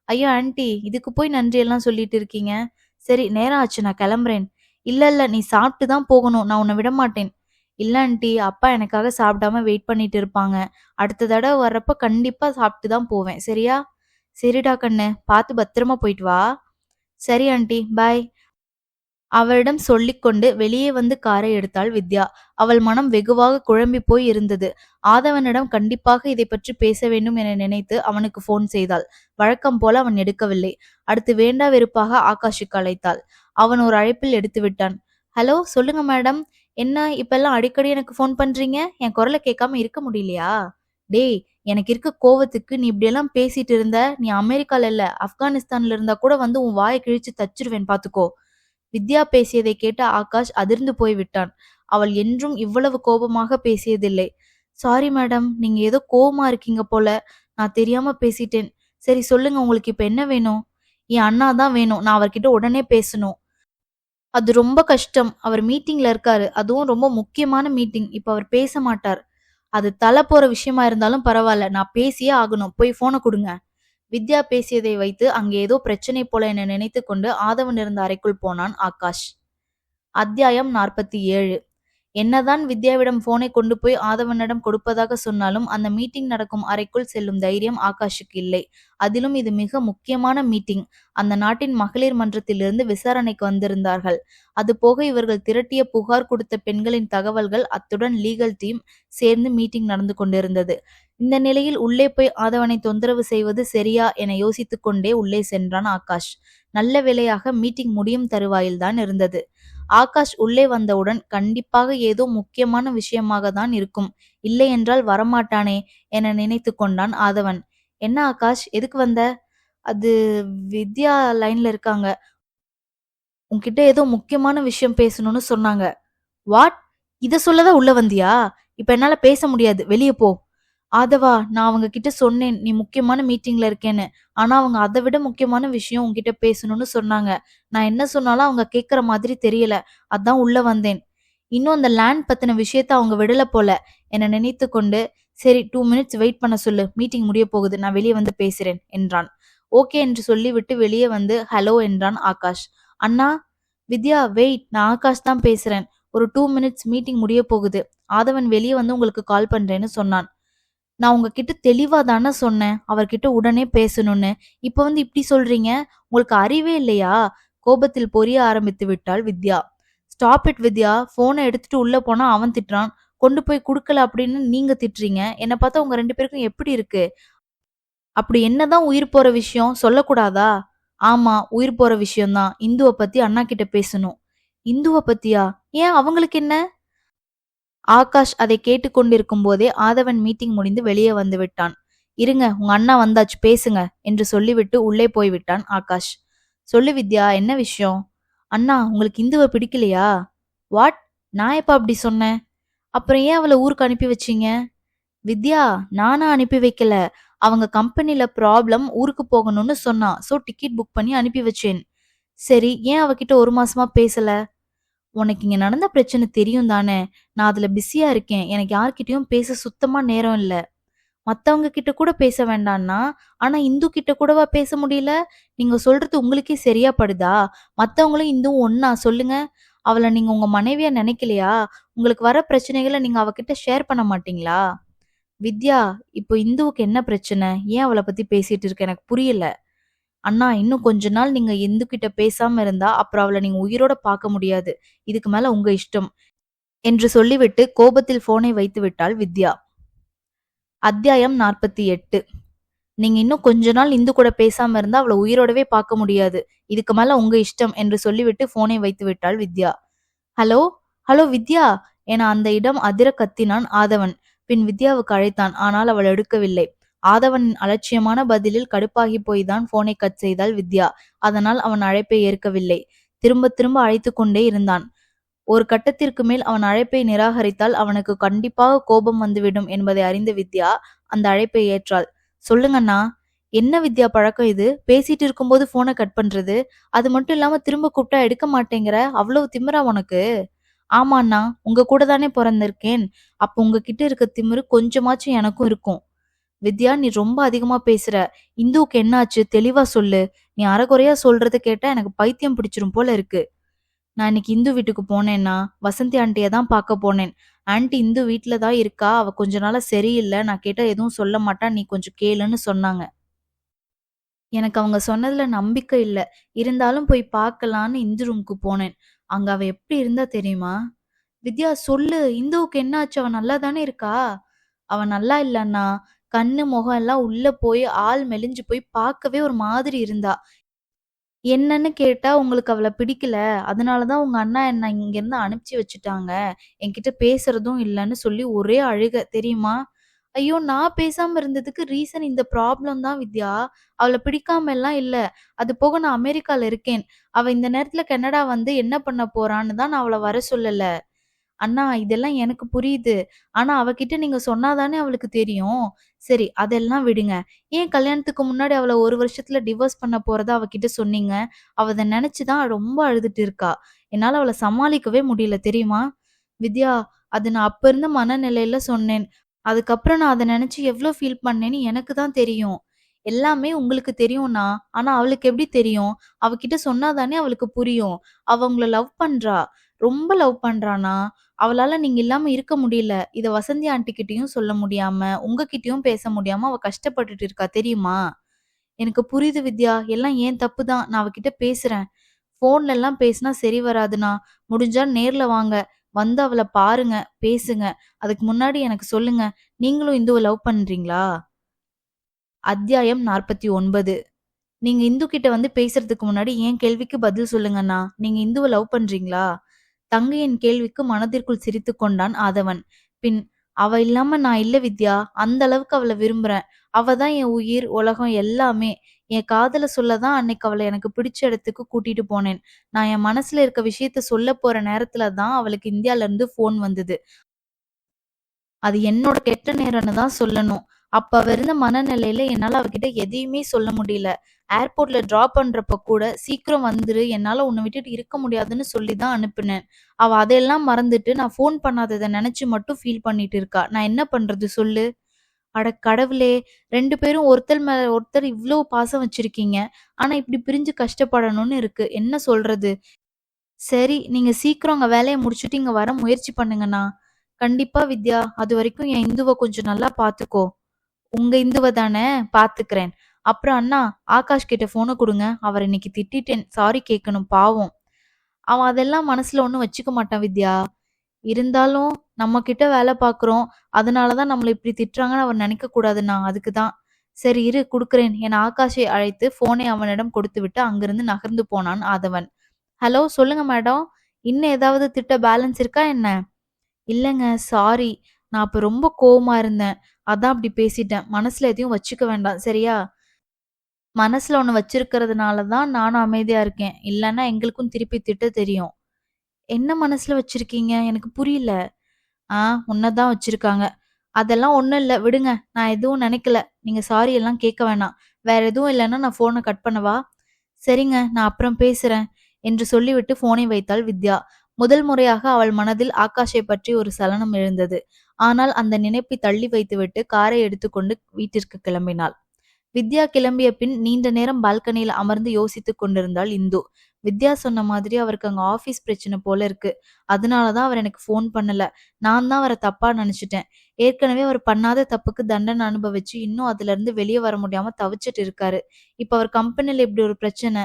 S1: ஐயோ ஆன்ட்டி, இதுக்கு போய் நன்றி எல்லாம் சொல்லிட்டு இருக்கீங்க. சரி, நேரம் ஆச்சு, நான் கிளம்புறேன். இல்ல இல்ல, நீ சாப்பிட்டு தான் போகணும். நான் உன்னை விட மாட்டேன். இல்ல ஆன்ட்டி, அப்பா எனக்காக சாப்பிடாம வெயிட் பண்ணிட்டு இருப்பாங்க. அடுத்த தடவை வர்றப்ப கண்டிப்பா சாப்பிட்டு தான் போவேன். சரியா? சரிடா கண்ணு, பார்த்து பத்திரமா போயிட்டு வா. சரி ஆன்ட்டி, பாய். அவளிடம் சொல்லிக்கொண்டு வெளியே வந்து காரை எடுத்தாள் வித்யா. அவள் மனம் வெகுவாக குழம்பி போய் இருந்தது. ஆதவனிடம் கண்டிப்பாக இதை பற்றி பேச வேண்டும் என நினைத்து அவனுக்கு போன் செய்தாள். வழக்கம் போல அவன் எடுக்கவில்லை. அடுத்து வேண்டா வெறுப்பாக ஆகாஷுக்கு அழைத்தாள். அவன் ஒரு அழைப்பில் எடுத்து விட்டான். ஹலோ, சொல்லுங்க மேடம். என்ன இப்பெல்லாம் அடிக்கடி எனக்கு போன் பண்றீங்க? என் குரலை கேட்காம இருக்க முடியலையா? டேய், எனக்கு இருக்க கோவத்துக்கு நீ இப்படியெல்லாம் பேசிட்டு இருந்த. நீ அமெரிக்கால இல்ல, ஆப்கானிஸ்தான்ல இருந்தா கூட வந்து உன் வாயை கிழிச்சு தச்சிருவேன் பாத்துக்கோ. வித்யா பேசியதை கேட்ட ஆகாஷ் அதிர்ந்து போய் விட்டான். அவள் என்றும் இவ்வளவு கோபமாக பேசியதில்லை. சாரி மேடம், நீங்க ஏதோ கோவமா இருக்கீங்க போல. நான் தெரியாம பேசிட்டேன். சரி சொல்லுங்க, உங்களுக்கு இப்ப என்ன வேணும்? என் அண்ணா தான் வேணும். நான் அவர்கிட்ட உடனே பேசணும். அது ரொம்ப கஷ்டம். அவர் மீட்டிங்ல இருக்காரு. அதுவும் ரொம்ப முக்கியமான மீட்டிங். இப்ப அவர் பேச மாட்டார். அது தலை போற விஷயமா இருந்தாலும் பரவாயில்ல. நான் பேசியே ஆகணும். போய் போனை கொடுங்க. வித்யா பேசியதை வைத்து அங்கே ஏதோ பிரச்சனை போல என நினைத்து கொண்டு ஆதவன் இருந்த அறைக்குள் போனான் ஆகாஷ். அத்தியாயம் 47. என்னதான் வித்யாவிடம் போனை கொண்டு போய் ஆதவனிடம் கொடுப்பதாக சொன்னாலும் அந்த மீட்டிங் நடக்கும் அறைக்குள் செல்லும் தைரியம் ஆகாஷுக்கு இல்லை. அதிலும் இது மிக முக்கியமான மீட்டிங். அந்த நாட்டின் மகளிர் மன்றத்திலிருந்து விசாரணைக்கு வந்திருந்தார்கள். அது போக இவர்கள் திரட்டிய புகார் கொடுத்த பெண்களின் தகவல்கள், அத்துடன் லீகல் டீம் சேர்ந்து மீட்டிங் நடந்து கொண்டிருந்தது. இந்த நிலையில் உள்ளே போய் ஆதவனை தொந்தரவு செய்வது சரியா என யோசித்துக் கொண்டே உள்ளே சென்றான் ஆகாஷ். நல்ல வேளையாக மீட்டிங் முடியும் தருவாயில்தான் இருந்தது. ஆகாஷ் உள்ளே வந்தவுடன் கண்டிப்பாக ஏதோ முக்கியமான விஷயமாக தான் இருக்கும். இல்லை என்றால் வரமாட்டானே என நினைத்து கொண்டான் ஆதவன். என்ன ஆகாஷ், எதுக்கு வந்த? அது வித்யா லைன்ல இருக்காங்க. உன்கிட்ட ஏதோ முக்கியமான விஷயம் பேசணும்னு சொன்னாங்க. வாட்? இத சொல்லதான் உள்ள வந்தியா? இப்ப என்னால பேச முடியாது, வெளியே போ. ஆதவா, நான் அவங்க கிட்ட சொன்னேன் நீ முக்கியமான மீட்டிங்ல இருக்கேன்னு. ஆனா அவங்க அதை விட முக்கியமான விஷயம் உன்கிட்ட பேசணும்னு சொன்னாங்க. நான் என்ன சொன்னாலும் அவங்க கேக்குற மாதிரி தெரியல. அதான் உள்ள வந்தேன். இன்னும் அந்த லேண்ட் பத்தின விஷயத்த அவங்க விடல போல என நினைத்து கொண்டு, சரி 2 மினிட்ஸ் வெயிட் பண்ண சொல்லு, மீட்டிங் முடிய போகுது, நான் வெளியே வந்து பேசுறேன் என்றான். ஓகே என்று சொல்லிவிட்டு வெளியே வந்து ஹலோ என்றான் ஆகாஷ். அண்ணா. வித்யா வெயிட், நான் ஆகாஷ் தான் பேசுறேன். ஒரு 2 மினிட்ஸ், மீட்டிங் முடிய போகுது. ஆதவன் வெளியே வந்து உங்களுக்கு கால் பண்றேன்னு சொன்னான். நான் உங்ககிட்ட தெளிவா தானே சொன்னேன் அவர்கிட்ட உடனே பேசணும்னு. இப்ப வந்து இப்படி சொல்றீங்க? உங்களுக்கு அறிவே இல்லையா? கோபத்தில் பொரிய ஆரம்பித்து விட்டாள் வித்யா. ஸ்டாப் இட் வித்யா. போனை எடுத்துட்டு உள்ள போனா அவன் திட்டுறான். கொண்டு போய் குடுக்கல அப்படின்னு நீங்க திட்டுறீங்க. என்ன பார்த்தா உங்க 2 பேருக்கும் எப்படி இருக்கு? அப்படி என்னதான் உயிர் போற விஷயம் சொல்லக்கூடாதா? ஆமா, உயிர் போற விஷயம்தான். இந்துவ பத்தி அண்ணா கிட்ட பேசணும். இந்துவ பத்தியா? ஏன் அவங்களுக்கு என்ன? ஆகாஷ் அதை கேட்டுக்கொண்டிருக்கும் போதே ஆதவன் மீட்டிங் முடிந்து வெளியே வந்து விட்டான். இருங்க, உங்க அண்ணா வந்தாச்சு பேசுங்க என்று சொல்லிவிட்டு உள்ளே போய் விட்டான் ஆகாஷ். சொல்லு வித்யா, என்ன விஷயம்? அண்ணா, உங்களுக்கு இந்துவ பிடிக்கலையா? வாட்? நான் எப்ப அப்படி சொன்னேன்? அப்புறம் ஏன் அவளை ஊருக்கு அனுப்பி வச்சீங்க? வித்யா, நானா அனுப்பி வைக்கல. அவங்க கம்பெனில ப்ராப்ளம், ஊருக்கு போகணும்னு சொன்னா. சோ டிக்கெட் புக் பண்ணி அனுப்பி வச்சேன். சரி, ஏன் அவகிட்ட 1 மாசமா பேசல? உனக்கு இங்க நடந்த பிரச்சனை தெரியும் தானே? நான் அதுல பிஸியா இருக்கேன். எனக்கு யார்கிட்டயும் பேச சுத்தமா நேரம் இல்ல. மத்தவங்க கிட்ட கூட பேச வேண்டான்னா, ஆனா இந்து கிட்ட கூடவா பேச முடியல? நீங்க சொல்றது உங்களுக்கே சரியா படுதா? மத்தவங்களும் இந்துவும் ஒண்ணா சொல்லுங்க? அவள நீங்க உங்க மனைவியா நினைக்கலையா? உங்களுக்கு வர பிரச்சனைகளை நீங்க அவகிட்ட ஷேர் பண்ண மாட்டீங்களா? வித்யா, இப்போ இந்துவுக்கு என்ன பிரச்சனை? ஏன் அவளை பத்தி பேசிட்டு இருக்க? எனக்கு புரியல. அண்ணா, இன்னும் கொஞ்ச நாள் நீங்க இந்து கிட்ட பேசாம இருந்தா அப்புறம் அவளை நீங்க உயிரோட பார்க்க முடியாது. இதுக்கு மேல உங்க இஷ்டம் என்று சொல்லிவிட்டு கோபத்தில் போனை வைத்து விட்டாள் வித்யா. அத்தியாயம் 48. நீங்க இன்னும் கொஞ்ச நாள் இந்து கூட பேசாம இருந்தா அவளை உயிரோடவே பார்க்க முடியாது. இதுக்கு மேல உங்க இஷ்டம் என்று சொல்லிவிட்டு போனை வைத்து விட்டாள் வித்யா. ஹலோ, ஹலோ வித்யா என அந்த இடம் அதிர கத்தினான் ஆதவன். பின் வித்யாவுக்கு அழைத்தான். ஆனால் அவள் எடுக்கவில்லை. ஆதவனின் அலட்சியமான பதிலில் கடுப்பாகி போய்தான் போனை கட் செய்தாள் வித்யா. அதனால் அவன் அழைப்பை ஏற்கவில்லை. திரும்ப திரும்ப அழைத்து கொண்டே இருந்தான். ஒரு கட்டத்திற்கு மேல் அவன் அழைப்பை நிராகரித்தால் அவனுக்கு கண்டிப்பாக கோபம் வந்துவிடும் என்பதை அறிந்த வித்யா அந்த அழைப்பை ஏற்றாள். சொல்லுங்கண்ணா. என்ன வித்யா பழக்கம் இது? பேசிட்டு இருக்கும்போது போனை கட் பண்றது? அது மட்டும் இல்லாம திரும்ப கூப்பிட்டா எடுக்க மாட்டேங்கிற? அவ்வளவு திமிரா உனக்கு? ஆமாண்ணா, உங்க கூட தானே பிறந்திருக்கேன். அப்ப உங்ககிட்ட இருக்க திமிரு கொஞ்சமாச்சும் எனக்கும் இருக்கும். வித்யா, நீ ரொம்ப அதிகமா பேசுற. இந்துவுக்கு என்னாச்சு? தெளிவா சொல்லு. நீ அரைகுறையா சொல்றத கேட்டா எனக்கு பைத்தியம் பிடிச்சிரும் போல இருக்கு. நான் இன்னைக்கு இந்து வீட்டுக்கு போனேன்னா வசந்தி ஆண்டியை தான் பார்க்க போனேன். ஆன்ட்டி இந்து வீட்டுல தான் இருக்கா. அவ கொஞ்ச நாளா சரியில்லை. நான் கேட்டா எதுவும் சொல்ல மாட்டா. நீ கொஞ்சம் கேளுன்னு சொன்னாங்க. எனக்கு அவங்க சொன்னதுல நம்பிக்கை இல்ல. இருந்தாலும் போய் பார்க்கலான்னு இந்து ரூமுக்கு போனேன். அங்க அவ எப்படி இருந்தா தெரியுமா? வித்யா, சொல்லு. இந்துவுக்கு என்ன ஆச்சு? அவ நல்லா தானே இருக்கா? அவ நல்லா இல்லன்னா. கண்ணு முகம் எல்லாம் உள்ள போய் ஆள் மெலிஞ்சு போய் பார்க்கவே ஒரு மாதிரி இருந்தா. என்னன்னு கேட்டா உங்களுக்கு அவள பிடிக்கல. அதனாலதான் உங்க அண்ணா என்ன இங்கிருந்து அனுப்பிச்சு வச்சுட்டாங்க. என்கிட்ட பேசுறதும் இல்லன்னு சொல்லி ஒரே அழுக தெரியுமா? ஐயோ! நான் பேசாம இருந்ததுக்கு ரீசன் இந்த ப்ராப்ளம் தான் வித்யா. அவள பிடிக்காம எல்லாம் இல்ல. அது போக நான் அமெரிக்கால இருக்கேன். அவ இந்த நேரத்துல கனடா வந்து என்ன பண்ண போறான்னு தான் நான் அவள வர சொல்லல. அண்ணா, இதெல்லாம் எனக்கு புரியுது. ஆனா அவகிட்ட நீங்க சொன்னா தானே அவளுக்கு தெரியும். சரி, அதெல்லாம் விடுங்க. ஏன் கல்யாணத்துக்கு முன்னாடி அவள 1 வருஷத்துல டிவோர்ஸ் பண்ண போறதா அவகிட்ட சொன்னீங்க? அவ அத நெனச்சு தான் ரொம்ப அழுதுட்டு இருக்கா. என்னால அவள சமாளிக்கவே முடியல தெரியுமா? வித்யா, அது நான் அப்ப இருந்த மனநிலையில சொன்னேன். அதுக்கப்புறம் நான் அத நெனச்சு எவ்ளோ ஃபீல் பண்ணேன்னு எனக்கு தான் தெரியும். எல்லாமே உங்களுக்கு தெரியும்ண்ணா. ஆனா அவளுக்கு எப்படி தெரியும்? அவகிட்ட சொன்னா தானே அவளுக்கு புரியும். அவ உங்கள லவ் பண்றா. ரொம்ப லவ் பண்றாண்ணா. அவளால நீங்க இல்லாம இருக்க முடியல. இத வசந்தி ஆன்ட்டி கிட்டயும் சொல்ல முடியாம, உங்ககிட்டயும் பேச முடியாம அவ கஷ்டப்பட்டுட்டு இருக்கா தெரியுமா? எனக்கு புரியுது வித்யா. எல்லாம் என் தப்பு தான். நான் அவகிட்ட பேசுறேன். ஃபோன்ல எல்லாம் பேசினா சரி வராதுண்ணா. முடிஞ்சா நேர்ல வாங்க. வந்து அவள பாருங்க, பேசுங்க. அதுக்கு முன்னாடி எனக்கு சொல்லுங்க. நீங்களும் இந்துவ லவ் பண்றீங்களா? அத்தியாயம் 49. நீங்க இந்து கிட்ட வந்து பேசுறதுக்கு முன்னாடி என் கேள்விக்கு பதில் சொல்லுங்கண்ணா. நீங்க இந்துவ லவ் பண்றீங்களா? தங்கையின் கேள்விக்கு மனதிற்குள் சிரித்துக் கொண்டான் ஆதவன். பின், அவ இல்லாம நான் இல்ல வித்யா. அந்த அளவுக்கு அவள விரும்புறேன். அவ தான் என் உயிர், உலகம் எல்லாமே. என் காதல சொல்லதான் அன்னைக்கு அவளை எனக்கு பிடிச்ச இடத்துக்கு கூட்டிட்டு போனேன். நான் என் மனசுல இருக்க விஷயத்த சொல்ல போற நேரத்துல தான் அவளுக்கு இந்தியால இருந்து போன் வந்தது. அது என்னோட கெட்ட நேரம்னு தான் சொல்லணும். அப்ப அவ இருந்த மனநிலையில என்னால அவகிட்ட எதையுமே சொல்ல முடியல. ஏர்போர்ட்ல டிராப் பண்றப்ப கூட சீக்கிரம் வந்துரு, என்னால உன்னை விட்டுட்டு இருக்க முடியாதுன்னு சொல்லிதான் அனுப்புனேன். அவ அதையெல்லாம் மறந்துட்டு நான் ஃபோன் பண்ணாததை நினைச்சு மட்டும் ஃபீல் பண்ணிட்டு இருக்கா. நான் என்ன பண்றது சொல்லு? அட கடவுளே! 2 பேரும் ஒருத்தர் மேல ஒருத்தர் இவ்ளோ பாசம் வச்சிருக்கீங்க. ஆனா இப்படி பிரிஞ்சு கஷ்டப்படணும்னு இருக்கு. என்ன சொல்றது? சரி, நீங்க சீக்கிரம் உங்க வேலைய முடிச்சுட்டு இங்க வர முயற்சி பண்ணுங்கண்ணா. கண்டிப்பா வித்யா, அது வரைக்கும் என் இந்துவ கொஞ்சம் நல்லா பாத்துக்கோ. உங்க இந்துவ தானே, பாத்துக்கிறேன். அப்புறம் அண்ணா, ஆகாஷ் கிட்ட போனை கொடுங்க. அவர் இன்னைக்கு திட்டிட்டேன், சாரி கேட்கணும், பாவம். அவன் அதெல்லாம் மனசுல ஒண்ணும் வச்சுக்க மாட்டான் வித்யா. இருந்தாலும் நம்ம கிட்ட வேலை பாக்குறோம், அதனாலதான் நம்மள இப்படி திட்டுறாங்கன்னு அவர் நினைக்க கூடாதுண்ணா, அதுக்குதான். சரி இரு, குடுக்கிறேன் என ஆகாஷை அழைத்து போனை அவனிடம் கொடுத்துவிட்டு அங்கிருந்து நகர்ந்து போனான் ஆதவன். ஹலோ, சொல்லுங்க மேடம். இன்னும் ஏதாவது திட்ட பேலன்ஸ் இருக்கா என்ன? இல்லங்க, சாரி. நான் அப்ப ரொம்ப கோவமா இருந்தேன். அதான் அப்படி பேசிட்டேன். மனசுல எதையும் வச்சுக்க வேண்டாம், சரியா? மனசுல ஒண்ணு வச்சிருக்கிறதுனால தான் நானும் அமைதியா இருக்கேன். இல்லன்னா எங்களுக்கும் திருப்பி திட்ட தெரியும். என்ன மனசுல வச்சிருக்கீங்க? எனக்கு புரியல. ஆ, உன்னதான் வச்சிருக்காங்க. அதெல்லாம் ஒண்ணும் இல்ல, விடுங்க. நான் எதுவும் நினைக்கல. நீங்க சாரி எல்லாம் கேட்க வேணாம். வேற எதுவும் இல்லைன்னா நான் போனை கட் பண்ணவா? சரிங்க, நான் அப்புறம் பேசுறேன் என்று சொல்லிவிட்டு போனை வைத்தாள் வித்யா. முதல் முறையாக அவள் மனதில் ஆகாஷை பற்றி ஒரு சலனம் எழுந்தது. ஆனால் அந்த நினைப்பை தள்ளி வைத்துவிட்டு காரை எடுத்துக்கொண்டு வீட்டிற்கு கிளம்பினாள். வித்யா கிளம்பிய பின் நீண்ட நேரம் பால்கனியில் அமர்ந்து யோசித்துக் கொண்டிருந்தாள் இந்து. வித்யா சொன்ன மாதிரி அவருக்கு அங்க ஆபீஸ் பிரச்சனை போல இருக்கு. அதனாலதான் அவர் எனக்கு ஃபோன் பண்ணல. நான் தான் அவரை தப்பா நினைச்சிட்டேன். ஏற்கனவே அவர் பண்ணாத தப்புக்கு தண்டனை அனுபவிச்சு இன்னும் அதுல இருந்து வெளியே வர முடியாம தவிச்சிட்டு இருக்காரு. இப்ப அவர் கம்பெனில இப்படி ஒரு பிரச்சனை.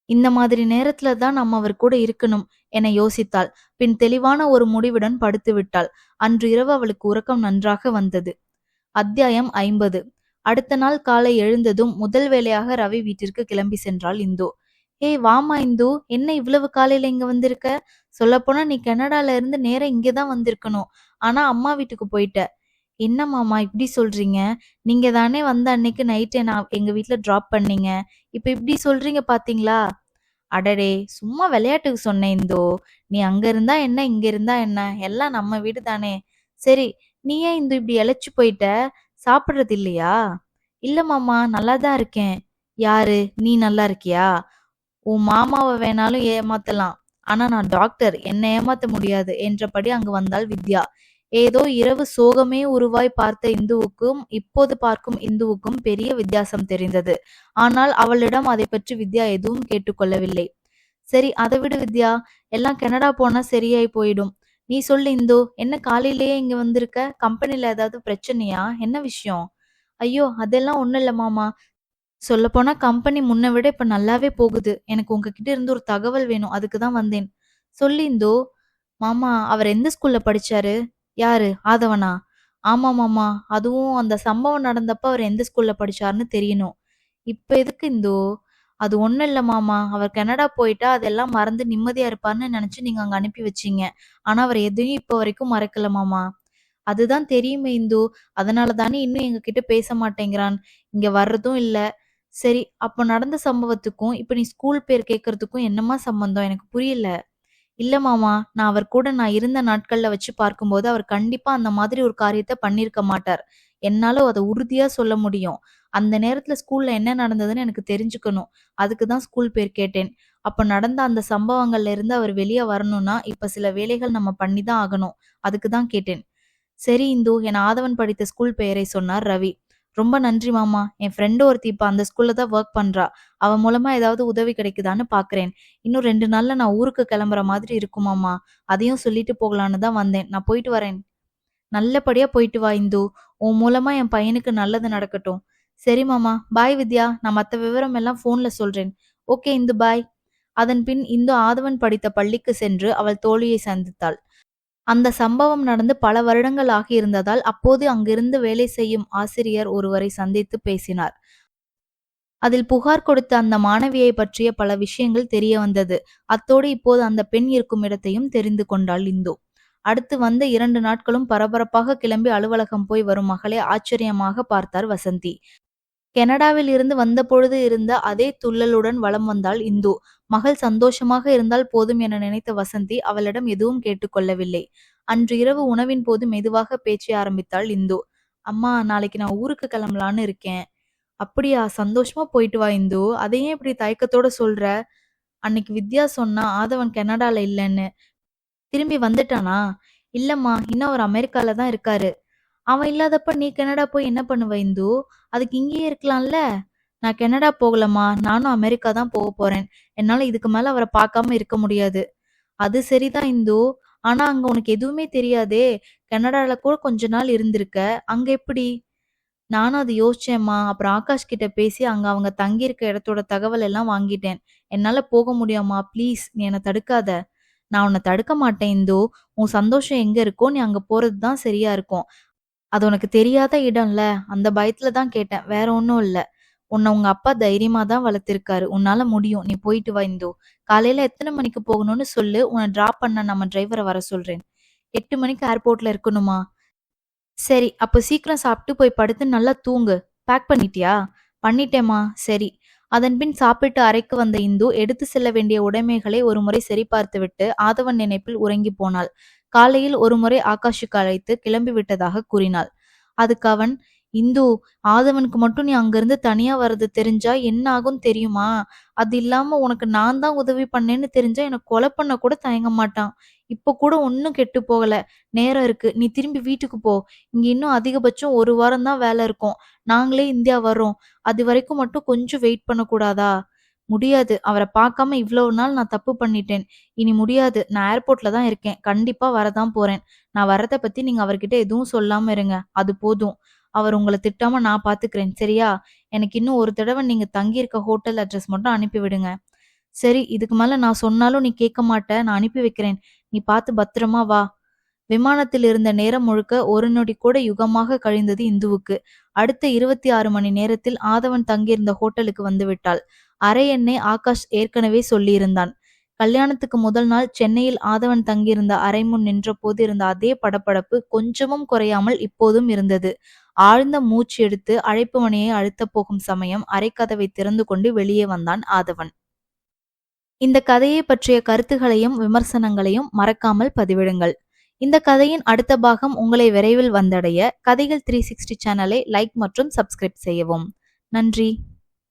S1: இந்த மாதிரி நேரத்துல தான் நம்ம அவர் கூட இருக்கணும் என யோசித்தாள். பின் தெளிவான ஒரு முடிவுடன் படுத்து விட்டாள். அன்று இரவு அவளுக்கு உறக்கம் நன்றாக வந்தது. அத்தியாயம் 50. அடுத்த நாள் காலை எழுந்ததும் முதல் வேளையாக ரவி வீட்டிற்கு கிளம்பி சென்றாள் இந்து. ஏய் வாமா இந்து, என்ன இவ்வளவு காலையில இங்க வந்திருக்க? சொல்லப்போனா நீ கனடால இருந்து நேரா இங்கதான் வந்திருக்கணும். ஆனா அம்மா வீட்டுக்கு போயிட்ட. என்ன மாமா இப்படி சொல்றீங்க? நீங்க தானே வந்த அன்னைக்கு நைட்டு நான் எங்க வீட்ல டிராப் பண்ணீங்க. இப்ப இப்படி சொல்றீங்க பாத்தீங்களா? அடடே, சும்மா விளையாட்டுக்கு சொன்னேன் இந்தோ. நீ அங்க இருந்தா என்ன, இங்க இருந்தா என்ன, எல்லாம் நம்ம வீடு தானே. சரி, நீ ஏன் இந்து இப்படி இளைச்சு போயிட்ட? சாப்பிடுறது இல்லையா? இல்ல மாமா, நல்லாதான் இருக்கேன். யாரு, நீ நல்லா இருக்கியா? உன் மாமாவை வேணாலும் ஏமாத்தலாம். ஆனா நான் டாக்டர், என்ன ஏமாத்த முடியாது என்றபடி அங்கு வந்தாள் வித்யா. ஏதோ இரவு சோகமே உருவாய் பார்த்த இந்துவுக்கும் இப்போது பார்க்கும் இந்துவுக்கும் பெரிய வித்தியாசம் தெரிந்தது. ஆனால் அவளிடம் அதை பற்றி வித்யா எதுவும் கேட்டுக்கொள்ளவில்லை. சரி, அதை விடு வித்யா. எல்லாம் கனடா போனா சரியாய் போயிடும். நீ சொல்லு இந்து, என்ன காலையிலேயே இங்க வந்திருக்க? கம்பெனில ஏதாவது பிரச்சனையா? என்ன விஷயம்? ஐயோ, அதெல்லாம் ஒண்ணும் இல்ல மாமா. சொல்லப்போனா கம்பெனி முன்ன விட இப்ப நல்லாவே போகுது. எனக்கு உங்ககிட்ட இருந்து ஒரு தகவல் வேணும், அதுக்குதான் வந்தேன். சொல்லு இந்து. மாமா, அவர் எந்த ஸ்கூல்ல படிச்சாரு? யாரு, ஆதவனா? ஆமா மாமா, அதுவும் அந்த சம்பவம் நடந்தப்ப அவர் எந்த ஸ்கூல்ல படிச்சாருன்னு தெரியணும். இப்ப எதுக்கு இந்து? அது ஒண்ணும் இல்ல மாமா, அவர் கனடா போயிட்டா அதெல்லாம் மறந்து நிம்மதியா இருப்பார்னு நினைச்சு நீங்க அங்க அனுப்பி வச்சீங்க. ஆனா அவர் எதையும் இப்ப வரைக்கும் மறக்கல மாமா. அதுதான் தெரியுமே இந்து. அதனால தானே இன்னும் எங்க கிட்ட பேச மாட்டேங்கிறான். இங்க வர்றதும் இல்ல. சரி, அப்ப நடந்த சம்பவத்துக்கும் இப்ப நீ ஸ்கூல் பேர் கேக்குறதுக்கும் என்னமா சம்பந்தம், எனக்கு புரியல. இல்ல மாமா, நான் இருந்த நாட்கள்ல வச்சு பார்க்கும்போது அவர் கண்டிப்பா அந்த மாதிரி ஒரு காரியத்தை பண்ணிருக்க மாட்டார். என்னால அதை உறுதியா சொல்ல முடியும். அந்த நேரத்துல ஸ்கூல்ல என்ன நடந்ததுன்னு எனக்கு தெரிஞ்சுக்கணும். அதுக்குதான் ஸ்கூல் பேர் கேட்டேன். அப்ப நடந்த அந்த சம்பவங்கள்ல இருந்து அவர் வெளியே வரணும்னா இப்ப சில வேலைகள் நம்ம பண்ணிதான் ஆகணும். அதுக்குதான் கேட்டேன். சரி இந்து என் ஆதவன் படித்த ஸ்கூல் பெயரை சொன்னார் ரவி. ரொம்ப நன்றி மாமா. என் ஃப்ரெண்டு ஒருத்தி இப்ப அந்த ஸ்கூல்ல தான் ஒர்க் பண்றா. அவ மூலமா ஏதாவது உதவி கிடைக்குதான்னு பாக்குறேன். இன்னும் 2 நாள்ல நான் ஊருக்கு கிளம்புற மாதிரி இருக்குமாமா. அதையும் சொல்லிட்டு போகலான்னு தான் வந்தேன். நான் போயிட்டு வரேன். நல்லபடியா போயிட்டு வா இந்து. உன் மூலமா என் பையனுக்கு நல்லது நடக்கட்டும். சரி மாமா, பாய் வித்யா. நான் மத்த விவரம் எல்லாம் போன்ல சொல்றேன். ஓகே இந்து, பாய். அதன் பின் இந்து ஆதவன் படித்த பள்ளிக்கு சென்று அவள் தோழியை சந்தித்தாள். அந்த சம்பவம் நடந்து பல வருடங்கள் ஆகியிருந்ததால் அப்போது அங்கிருந்து வேலை செய்யும் ஆசிரியர் ஒருவரை சந்தித்து பேசினார். அதில் புகார் கொடுத்த அந்த மாணவியை பற்றிய பல விஷயங்கள் தெரிய வந்தது. அத்தோடு இப்போது அந்த பெண் இருக்கும் இடத்தையும் தெரிந்து கொண்டாள் இந்து. அடுத்து வந்த 2 நாட்களும் பரபரப்பாக கிளம்பி அலுவலகம் போய் வரும் மகளை ஆச்சரியமாக பார்த்தார் வசந்தி. கனடாவில் இருந்து வந்தபொழுது இருந்த அதே துள்ளலுடன் வலம் வந்தாள் இந்து. மகள் சந்தோஷமாக இருந்தால் போதும் என நினைத்த வசந்தி அவளிடம் எதுவும் கேட்டுக்கொள்ளவில்லை. அன்று இரவு உணவின் போது மெதுவாக பேச்சை ஆரம்பித்தாள் இந்து. அம்மா, நாளைக்கு நான் ஊருக்கு கிளம்பலான்னு இருக்கேன். அப்படியா? சந்தோஷமா போயிட்டு வா இந்து. அதையே இப்படி தயக்கத்தோட சொல்ற? அன்னைக்கு வித்யா சொன்னா ஆதவன் கனடால இல்லைன்னு. திரும்பி வந்துட்டானா? இல்லம்மா, இன்னும் அவர் அமெரிக்கால தான் இருக்காரு. அவன் இல்லாதப்ப நீ கனடா போய் என்ன பண்ணுவ இந்து? அதுக்கு இங்கேயே இருக்கலாம்ல. நான் கனடா போகலம்மா, நானும் அமெரிக்கா தான் போக போறேன். என்னால இதுக்கு மேல அவரை பார்க்காம இருக்க முடியாது. அது சரிதான் இந்து. ஆனா அங்க உனக்கு எதுவுமே தெரியாதே. கனடால கூட கொஞ்ச நாள் இருந்திருக்க. அங்க எப்படி? நானும் அது யோசிச்சேன்மா. அப்புறம் ஆகாஷ் கிட்ட பேசி அங்க அவங்க தங்கியிருக்க இடத்தோட தகவல் எல்லாம் வாங்கிட்டேன். என்னால போக முடியாமா? ப்ளீஸ் நீ என்ன தடுக்காத. நான் உன்ன தடுக்க மாட்டேன் இந்து. உன் சந்தோஷம் எங்க இருக்கோ நீ அங்க போறது தான் சரியா இருக்கும். அது உனக்கு தெரியாத இடம்ல. அந்த பயத்துல தான் கேட்டேன். வேற ஒண்ணும் இல்ல. உன்னை உங்க அப்பா தைரியமா தான் வளர்த்திருக்காரு. உன்னால முடியும். நீ போயிட்டு வா இந்து. காலையில எத்தனை மணிக்கு போகணும்னு சொல்லு. உன்னை டிராப் பண்ண நம்ம டிரைவரை வர சொல்றேன். 8 மணிக்கு ஏர்போர்ட்ல இருக்கணுமா? சரி, அப்ப சீக்கிரம் சாப்பிட்டு போய் படுத்து நல்லா தூங்கு. பேக் பண்ணிட்டியா? பண்ணிட்டேம்மா. சரி. அதன்பின் சாப்பிட்டு அறைக்கு வந்த இந்து எடுத்து செல்ல வேண்டிய உடைமைகளை ஒருமுறை சரிபார்த்துவிட்டு ஆதவன் நினைப்பில் உறங்கி போனாள். காலையில் ஒருமுறை ஆகாஷுக்கு அழைத்து கிளம்பி விட்டதாக கூறினாள். அதுக்கு அவன், இந்து, ஆதவனுக்கு மட்டும் நீ அங்கிருந்து தனியா வர்றது தெரிஞ்சா என்ன ஆகும் தெரியுமா? அது இல்லாம உனக்கு நான் தான் உதவி பண்ணேன்னு தெரிஞ்சா எனக்கு கொலை பண்ண கூட தயங்க மாட்டான். இப்ப கூட ஒன்னும் கெட்டு போகல. நேரம் இருக்கு. நீ திரும்பி வீட்டுக்கு போ. இங்க இன்னும் அதிகபட்சம் 1 வாரம் தான் வேலை இருக்கும். நாங்களே இந்தியா வர்றோம். அது வரைக்கும் மட்டும் கொஞ்சம் வெயிட் பண்ணக்கூடாதா? முடியாது. அவரை பார்க்காம இவ்வளவு நாள் நான் தப்பு பண்ணிட்டேன். இனி முடியாது. நான் ஏர்போர்ட்ல தான் இருக்கேன். கண்டிப்பா வரதான் போறேன். நான் வர்றத பத்தி நீங்க அவர்கிட்ட எதுவும் சொல்லாம இருங்க. அது போதும். அவர் உங்களை திட்டாம நான் பாத்துக்கிறேன். சரியா? எனக்கு இன்னும் ஒரு தடவை நீங்க தங்கியிருக்க ஹோட்டல் அட்ரஸ் மட்டும் அனுப்பி விடுங்க. சரி, இதுக்கு மேல நான் சொன்னாலும் நீ கேட்க மாட்ட. நான் அனுப்பி வைக்கிறேன். நீ பார்த்து பத்திரமா வா. விமானத்தில் இருந்த நேரம் முழுக்க ஒரு நொடி கூட யுகமாக கழிந்தது இந்துவுக்கு. அடுத்த 26 மணி நேரத்தில் ஆதவன் தங்கியிருந்த ஹோட்டலுக்கு வந்துவிட்டாள். அறை எண்ணை ஆகாஷ் ஏற்கனவே சொல்லியிருந்தான். கல்யாணத்துக்கு முதல் நாள் சென்னையில் ஆதவன் தங்கியிருந்த அறை முன் நின்ற போது இருந்த அதே படபடப்பு கொஞ்சமும் குறையாமல் இப்போதும் இருந்தது. ஆழ்ந்த மூச்சு எடுத்து அழைப்பு மணியை அழுத்தப் போகும் சமயம் அறைக்கதவை திறந்து கொண்டு வெளியே வந்தான் ஆதவன். இந்த கதையை பற்றிய கருத்துகளையும் விமர்சனங்களையும் மறக்காமல் பதிவிடுங்கள். இந்த கதையின் அடுத்த பாகம் உங்களை விரைவில் வந்தடைய கதைகள் 360 சேனலை லைக் மற்றும் சப்ஸ்கிரைப் செய்யவும். நன்றி.